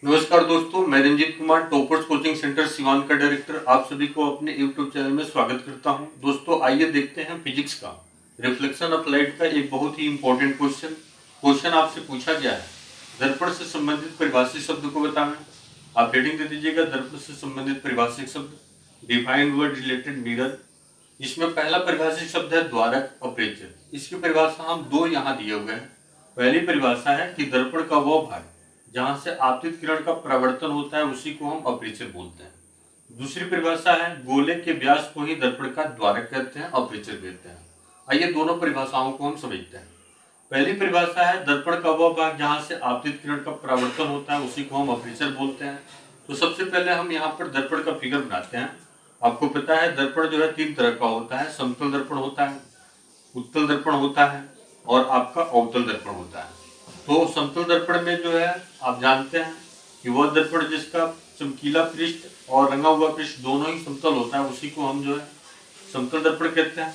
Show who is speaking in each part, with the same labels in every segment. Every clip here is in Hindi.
Speaker 1: नमस्कार दोस्तों, मैं Ranjit Kumar toppers coaching centre Siwan का डायरेक्टर आप सभी को अपने यूट्यूब चैनल में स्वागत करता हूं। दोस्तों आइए देखते हैं फिजिक्स का रिफ्लेक्शन ऑफ लाइट का एक बहुत ही इंपॉर्टेंट क्वेश्चन आपसे पूछा गया है। दर्पण से संबंधित परिभाषित शब्द को बताएं। आप हेडिंग दे दीजिएगा दर्पण से संबंधित परिभाषित शब्द डिफाइंड वर्ड रिलेटेड मिरर। इसमें पहला परिभाषित शब्द है द्वारक अपर्चर। इसकी परिभाषा हम दो यहाँ दिए हुए हैं। पहली परिभाषा है कि दर्पण का वो भाग जहां से आपतित किरण का परावर्तन होता है उसी को हम अपर्चर बोलते हैं। दूसरी परिभाषा है गोले के व्यास को ही दर्पण का द्वारक कहते हैं, अपर्चर कहते हैं। आइए दोनों परिभाषाओं को हम समझते हैं। पहली परिभाषा है दर्पण का वह भाग जहां से आपतित किरण का परावर्तन होता है उसी को हम अपर्चर बोलते हैं। तो सबसे पहले हम यहाँ पर दर्पण का फिगर बनाते हैं। आपको पता है दर्पण जो है तीन तरह का होता है। समतल दर्पण होता है, उत्तल दर्पण होता है और आपका अवतल दर्पण होता है। तो समतल दर्पण में जो है आप जानते हैं कि वह दर्पण जिसका चमकीला पृष्ठ और रंगा हुआ पृष्ठ दोनों ही समतल होता है उसी को हम जो है समतल दर्पण कहते हैं।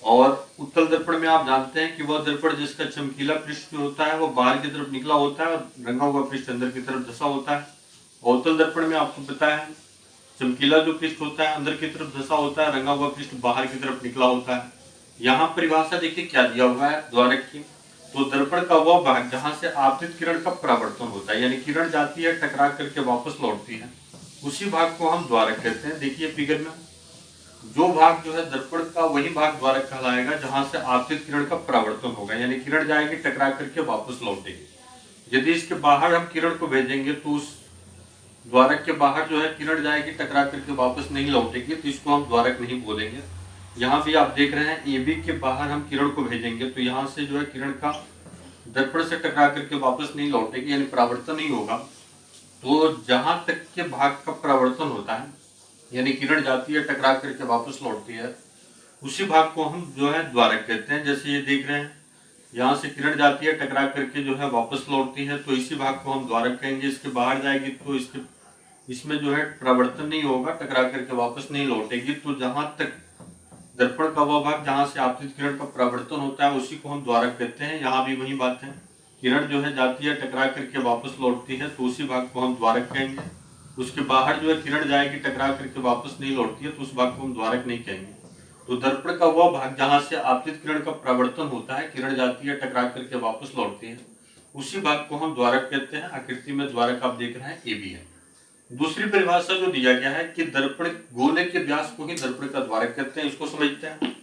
Speaker 1: और उत्तल दर्पण में आप जानते हैं कि वह दर्पण जिसका चमकीला पृष्ठ होता है वो बाहर की तरफ निकला होता है और रंगा हुआ पृष्ठ अंदर की तरफ धंसा होता है। अवतल दर्पण में आपको पता है चमकीला जो पृष्ठ होता है अंदर की तरफ धंसा होता है, रंगा हुआ पृष्ठ बाहर की तरफ निकला होता है। यहाँ परिभाषा देखिए क्या दिया हुआ है द्वारक की। तो दर्पण का वह भाग जहां से आपतित किरण का परावर्तन होता है, यानी किरण जाती है टकरा करके वापस लौटती है, उसी भाग को हम द्वारक कहते हैं। देखिए फिगर में जो भाग जो है दर्पण का वही भाग द्वारक कहलाएगा जहां से आपतित किरण का परावर्तन होगा, यानी किरण जाएगी टकरा करके वापस लौटेगी। यदि इसके बाहर हम किरण को भेजेंगे तो उस द्वारक के बाहर जो है किरण जाएगी टकरा करके वापस नहीं लौटेगी, तो इसको हम द्वारक नहीं बोलेंगे। यहाँ भी आप देख रहे हैं AB के बाहर हम किरण को भेजेंगे तो यहाँ से जो है किरण का दर्पण से टकरा करके वापस नहीं लौटेगी, यानी परावर्तन नहीं होगा। तो जहां तक के भाग का परावर्तन होता है, यानी किरण जाती है टकरा करके वापस लौटती है, उसी भाग को हम जो है द्वारक कहते हैं। जैसे ये देख रहे हैं यहाँ से किरण जाती है टकरा करके जो है वापस लौटती है, तो इसी भाग को हम द्वारक कहेंगे। इसके बाहर जाएगी तो इसमें जो है परावर्तन नहीं होगा, टकरा करके वापस नहीं लौटेगी। तो जहां तक दर्पण का वह भाग जहां से आपतित किरण का परावर्तन होता है उसी को हम द्वारक कहते हैं। यहाँ भी वही बात है, किरण जो है जाती है टकरा करके वापस लौटती है तो उसी भाग को हम द्वारक कहेंगे। उसके बाहर जो है किरण जाएगी टकरा करके वापस नहीं लौटती है तो उस भाग को हम द्वारक नहीं कहेंगे। तो दर्पण का वह भाग जहां से आपतित किरण का परावर्तन होता है, किरण जाती है टकरा करके वापस लौटती है, उसी भाग को हम द्वारक कहते हैं। आकृति में द्वारक आप देख रहे हैं AB है। दूसरी परिभाषा जो दिया गया है कि दर्पण गोले के व्यास को ही दर्पण का द्वारक कहते हैं। इसको समझते हैं।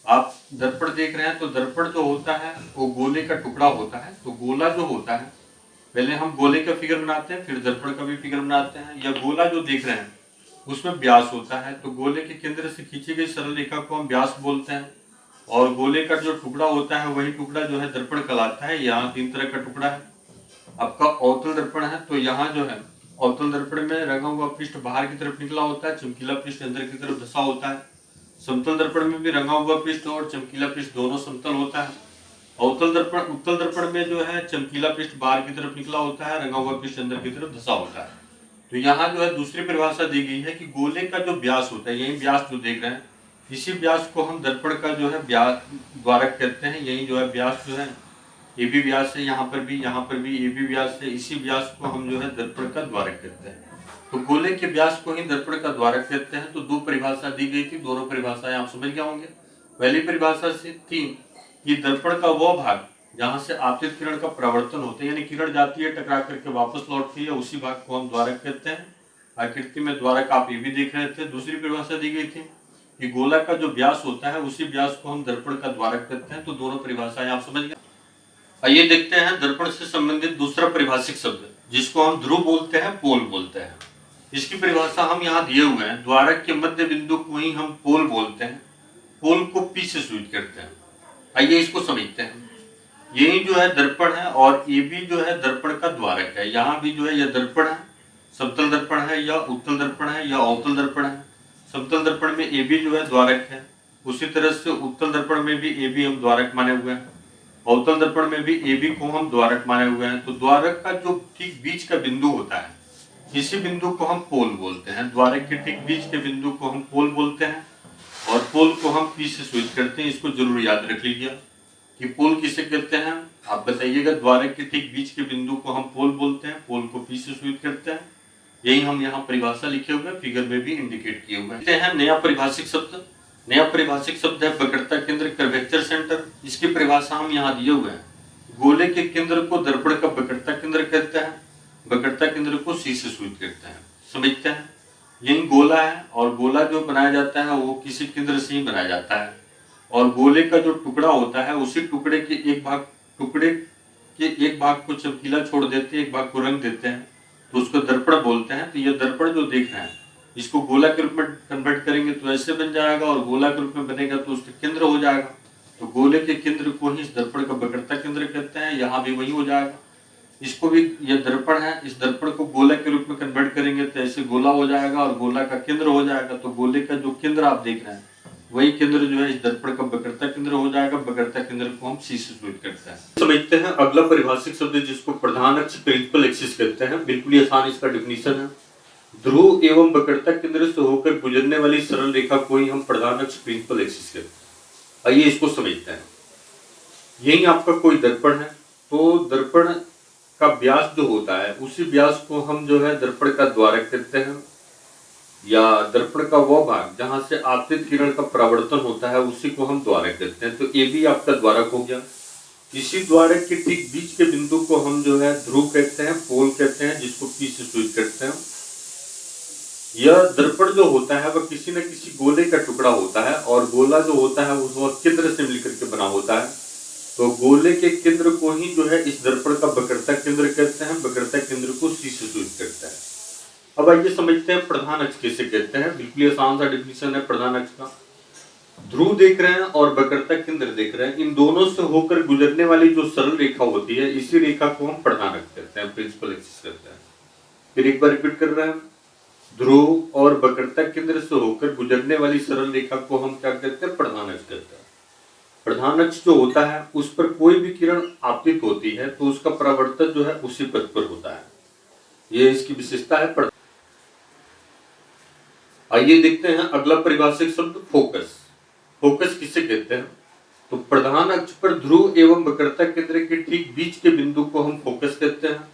Speaker 1: आप दर्पण देख रहे हैं तो दर्पण जो होता है वो गोले का टुकड़ा होता है। तो गोला जो होता है, पहले हम गोले का फिगर बनाते हैं फिर दर्पण का भी फिगर बनाते हैं। यह गोला जो देख रहे हैं उसमें व्यास होता है, तो गोले के केंद्र से खींची गई सरल रेखा को हम व्यास बोलते हैं। और गोले का जो टुकड़ा होता है वही टुकड़ा जो है दर्पण कहलाता है। यहाँ तीन तरह का टुकड़ा है। आपका अवतल दर्पण है, तो यहाँ जो है अवतल दर्पण में रंगा हुआ पृष्ठ बाहर की तरफ निकला होता है, चमकीला पृष्ठ अंदर की तरफ धंसा होता है। समतल दर्पण में भी रंगा हुआ पृष्ठ और चमकीला पृष्ठ दोनों समतल होता है। अवतल दर्पण उत्तल दर्पण में जो है चमकीला पृष्ठ बाहर की तरफ निकला होता है, रंगा हुआ पृष्ठ अंदर की तरफ धंसा होता है। तो यहाँ जो है दूसरी परिभाषा दी गई है कि गोले का जो व्यास होता है, यही व्यास जो देख रहे हैं, इसी व्यास को हम दर्पण का जो है द्वारक कहते हैं। यही जो है व्यास जो है AB व्यास है, यहाँ पर भी AB व्यास है, इसी व्यास को हम जो है दर्पण का द्वारक कहते हैं। तो गोले के व्यास को ही दर्पण का द्वारक कहते हैं। तो दो परिभाषा दी गई थी, दोनों परिभाषाएं आप समझ गए होंगे। पहली परिभाषा से थी कि दर्पण का वह भाग जहां से आपतित किरण का परावर्तन होता है, यानी किरण जाती है टकरा करके वापस लौटती है, उसी भाग को हम द्वारक कहते हैं। आकृति में द्वारक आप ये भी देख रहे थे। दूसरी परिभाषा दी गई थी कि गोला का जो व्यास होता है उसी व्यास को हम दर्पण का द्वारक कहते हैं। तो दोनों परिभाषाएं आप समझ गए। आइए देखते हैं दर्पण से संबंधित दूसरा परिभाषिक शब्द, जिसको हम ध्रुव बोलते हैं, पोल बोलते हैं। इसकी परिभाषा हम यहाँ दिए हुए हैं। द्वारक के मध्य बिंदु को ही हम पोल बोलते हैं। पोल को P से सूचित करते हैं। आइए इसको समझते हैं। यही जो है दर्पण है और AB जो है दर्पण का द्वारक है। यहाँ भी जो है यह दर्पण है, समतल दर्पण है या उत्तल दर्पण है या अवतल दर्पण है। समतल दर्पण में AB जो है द्वारक है, उसी तरह से उत्तल दर्पण में भी AB हम द्वारक माने हुए हैं, अवतल दर्पण में भी AB को हम द्वारक माने हुए हैं। तो द्वारक का जो ठीक बीच का बिंदु होता है, इसी बिंदु को हम पोल बोलते हैं। द्वारक के ठीक बीच के बिंदु को हम पोल बोलते हैं और पोल को हम P से सूचित करते हैं। इसको जरूर याद रख लीजिए। कि पोल किसे कहते हैं, आप बताइएगा। द्वारक के ठीक बीच के बिंदु को हम पोल बोलते हैं, पोल को पी से सूचित करते हैं। यही हम यहाँ परिभाषा लिखे हुए हैं, फिगर में भी इंडिकेट किए हुए हैं। नया परिभाषिक शब्द, नया परिभाषिक शब्द है वक्रता केंद्र, कर्वेचर सेंटर। इसकी परिभाषा हम यहाँ दिए हुए हैं। गोले के केंद्र को दर्पण का वक्रता केंद्र कहते हैं, वक्रता केंद्र को सी से सूचित करते हैं। समझते हैं, यही गोला है और गोला जो बनाया जाता है वो किसी केंद्र से ही बनाया जाता है, और गोले का जो टुकड़ा होता है उसी टुकड़े के एक भाग को चमकीला छोड़ देते हैं, एक भाग को रंग देते हैं, तो उसको दर्पण बोलते हैं। तो ये दर्पण जो देख रहे हैं इसको गोला के रूप में कन्वर्ट करेंगे तो ऐसे बन जाएगा, और गोला के रूप में बनेगा तो उसका केंद्र हो जाएगा। तो गोले के केंद्र को ही इस दर्पण का वक्रता केंद्र कहते हैं। यहाँ भी वही हो जाएगा। इसको भी, यह दर्पण है, इस दर्पण को गोला के रूप में कन्वर्ट करेंगे तो ऐसे गोला हो जाएगा और गोला का केंद्र हो जाएगा। तो गोले का जो केंद्र आप देख रहे हैं वही केंद्र जो है इस दर्पण का वक्रता केंद्र हो जाएगा। वक्रता केंद्र को हम सी से सूचित करते हैं। समझते हैं अगला परिभाषिक शब्द जिसको प्रधान अक्ष प्रिंसिपल एक्सिस कहते हैं। बिल्कुल ही आसान इसका डेफिनेशन है। ध्रुव एवं वक्रता केंद्र से होकर गुजरने वाली सरल रेखा को ही हम प्रधान अक्ष प्रिंसिपल एक्सिस कहते हैं। आइए इसको समझते हैं। यही आपका कोई दर्पण है, तो दर्पण का व्यास जो होता है उसी व्यास को हम जो है दर्पण का द्वारक कहते हैं, या दर्पण का वो भाग जहां से आपतित किरण का परावर्तन होता है उसी को हम द्वारक कहते हैं। तो ये भी आपका द्वारक हो गया। इसी द्वारक के ठीक बीच के बिंदु को हम जो है ध्रुव कहते हैं, पोल कहते हैं, जिसको पी से सूचित करते हैं। यह दर्पण जो होता है वह किसी न किसी गोले का टुकड़ा होता है, और गोला जो होता है वो केंद्र से मिलकर के बना होता है। तो गोले के केंद्र को ही जो है इस दर्पण का वक्रता केंद्र कहते हैं। वक्रता केंद्र को सी से सूचित करता है। अब आइए समझते हैं प्रधान अक्ष किसे कहते हैं। बिल्कुल आसान सा डेफिनेशन है प्रधान अक्ष का। ध्रुव देख रहे हैं और वक्रता केंद्र देख रहे हैं, इन दोनों से होकर गुजरने वाली जो सरल रेखा होती है इसी रेखा को हम प्रधान अक्ष कहते हैं, प्रिंसिपल एक्सिस कहते हैं। फिर एक बार रिपीट कर रहे हैं। ध्रुव और वक्रता केंद्र से होकर गुजरने वाली सरल रेखा को हम क्या कहते हैं, प्रधान अक्ष कहते हैं। प्रधान अक्ष जो होता है उस पर कोई भी किरण आपतित होती है तो उसका परावर्तन जो है उसी पथ पर होता है। ये इसकी विशेषता है। आइए देखते हैं अगला परिभाषिक शब्द फोकस। फोकस किसे कहते हैं, तो प्रधान अक्ष पर ध्रुव एवं वक्रता केंद्र के ठीक बीच के बिंदु को हम फोकस कहते हैं।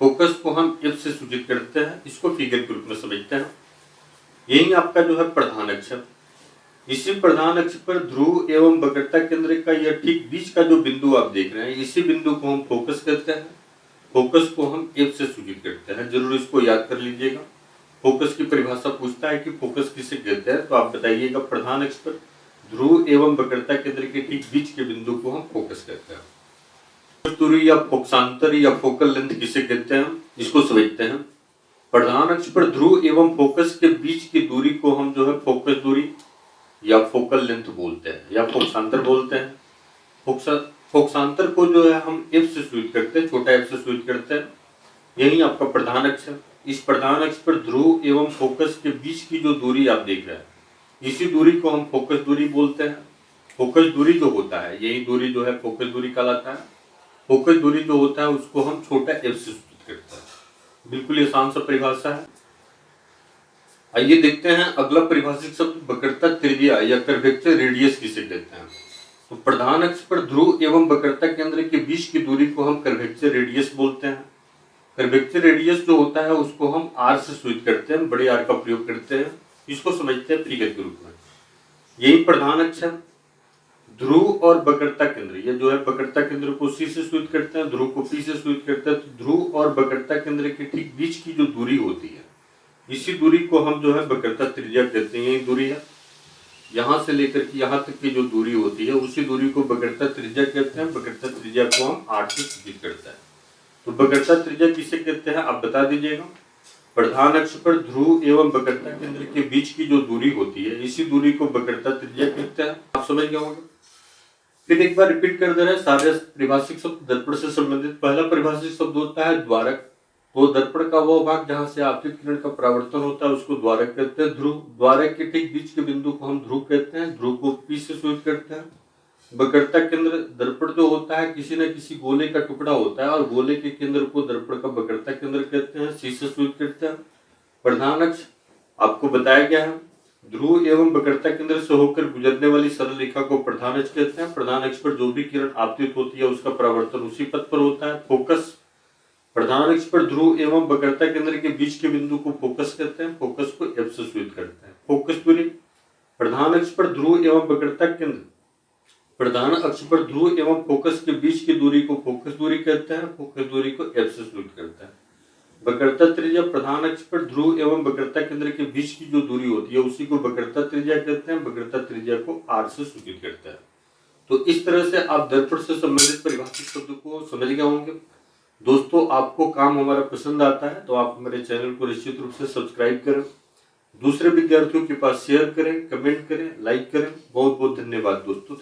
Speaker 1: फोकस को हम एफ से सूचित करते हैं। इसको फिगर के रूप में समझते हैं। यही आपका जो है प्रधान अक्ष है। इसी प्रधान अक्ष पर ध्रुव एवं वक्रता केंद्र का यह ठीक बीच का जो बिंदु आप देख रहे हैं इसी बिंदु को हम फोकस कहते हैं। फोकस को हम एफ से सूचित करते हैं। जरूर इसको याद कर लीजिएगा। फोकस की परिभाषा पूछता है कि फोकस किसे कहते हैं, तो आप बताइएगा प्रधान अक्ष पर ध्रुव एवं वक्रता केंद्र के ठीक बीच के बिंदु को हम फोकस कहते हैं। दूरी या फोकसांतर या फोकल लेंथ किसे कहते हैं, इसको समझते हैं। प्रधान अक्ष पर ध्रुव एवं फोकस के बीच की दूरी को हम जो है फोकस दूरी या फोकल लेंथ बोलते हैं, या फोकसांतर बोलते हैं। फोकसांतर को जो है हम एफ से सूचित करते हैं, छोटा एफ से सूचित करते हैं। यही आपका प्रधान अक्ष है। इस प्रधान अक्ष पर ध्रुव एवं फोकस के बीच की जो दूरी आप देख रहे हैं इसी दूरी को हम फोकस दूरी बोलते हैं। फोकस दूरी जो होता है यही दूरी जो है फोकस दूरी कहलाता है। फोकस दूरी जो होता है उसको हम छोटा एफ से सूचित करते हैं। बिल्कुल आसान सा परिभाषा है। आइए देखते हैं अगला परिभाषिक शब्द वक्रता त्रिज्या या कर्वेचर रेडियस किसे कहते हैं। तो प्रधान अक्ष पर ध्रुव एवं वक्रता केंद्र के बीच की दूरी को हम कर्वेचर रेडियस बोलते हैं। कर्वेचर रेडियस जो होता है उसको हम आर से सूचित करते हैं, बड़े आर का प्रयोग करते हैं। इसको समझते हैं फिगर के रूप में। यही प्रधान अक्ष है। ध्रुव और वक्रता केंद्र, ये जो है वक्रता केंद्र को सी से सूचित करते हैं, ध्रुव को पी से सूचित करते हैं। तो ध्रुव और वक्रता केंद्र के ठीक बीच की जो दूरी होती है इसी दूरी को हम जो है वक्रता त्रिज्या कहते हैं। यही दूरी है, यहाँ से लेकर के यहाँ तक की जो दूरी होती है उसी दूरी को वक्रता त्रिज्या कहते हैं। वक्रता त्रिज्या को हम आर से सूचित करते हैं। तो वक्रता त्रिज्या किसे कहते हैं आप बता दीजिएगा। प्रधान अक्ष पर ध्रुव एवं वक्रता केंद्र के बीच की जो दूरी होती है इसी दूरी को वक्रता त्रिज्या कहते हैं। आप समझ गए होंगे। फिर एक बार रिपीट कर दे रहे हैं सारे परिभाषिक शब्द दर्पण से संबंधित। पहला परिभाषिक शब्द होता है द्वारक। तो दर्पण का वो भाग जहां से आपतित किरण का परावर्तन होता है उसको द्वारक कहते हैं। ध्रुव, द्वारक के ठीक बीच के बिंदु को हम ध्रुव कहते हैं। ध्रुव को पी से सूचित करते हैं। वक्रता केंद्र, दर्पण जो होता है किसी न किसी गोले का टुकड़ा होता है और गोले के केंद्र को दर्पण का वक्रता केंद्र कहते हैं, सी से सूचित करते हैं। प्रधान अक्ष आपको बताया गया है। ध्रुव एवं वक्रता केंद्र से होकर गुजरने वाली सरल रेखा को प्रधान अक्ष कहते हैं। प्रधान अक्ष पर जो भी किरण आपतित होती है उसका परावर्तन उसी पथ पर होता है। फोकस, प्रधान अक्ष पर ध्रुव एवं वक्रता केंद्र के बीच के बिंदु को फोकस कहते हैं। फोकस को एफ से सूचित करते हैं। फोकस दूरी, प्रधान अक्ष पर ध्रुव एवं वक्रता केंद्र, प्रधान अक्ष पर ध्रुव एवं फोकस के बीच की दूरी को फोकस दूरी कहते हैं। फोकस दूरी को एफ से सूचित करते हैं। वक्रता त्रिज्या, प्रधान अक्ष पर ध्रुव एवं वक्रता केंद्र के बीच की जो दूरी होती है उसी को वक्रता त्रिज्या कहते हैं। वक्रता त्रिज्या को आर से सूचित करते हैं। तो इस तरह से आप दर्पण से संबंधित परिभाषित शब्द को समझ गए होंगे। दोस्तों, आपको काम हमारा पसंद आता है तो आप हमारे चैनल को निश्चित रूप से सब्सक्राइब करें, दूसरे विद्यार्थियों के पास शेयर करें, कमेंट करें, लाइक करें। बहुत बहुत धन्यवाद दोस्तों।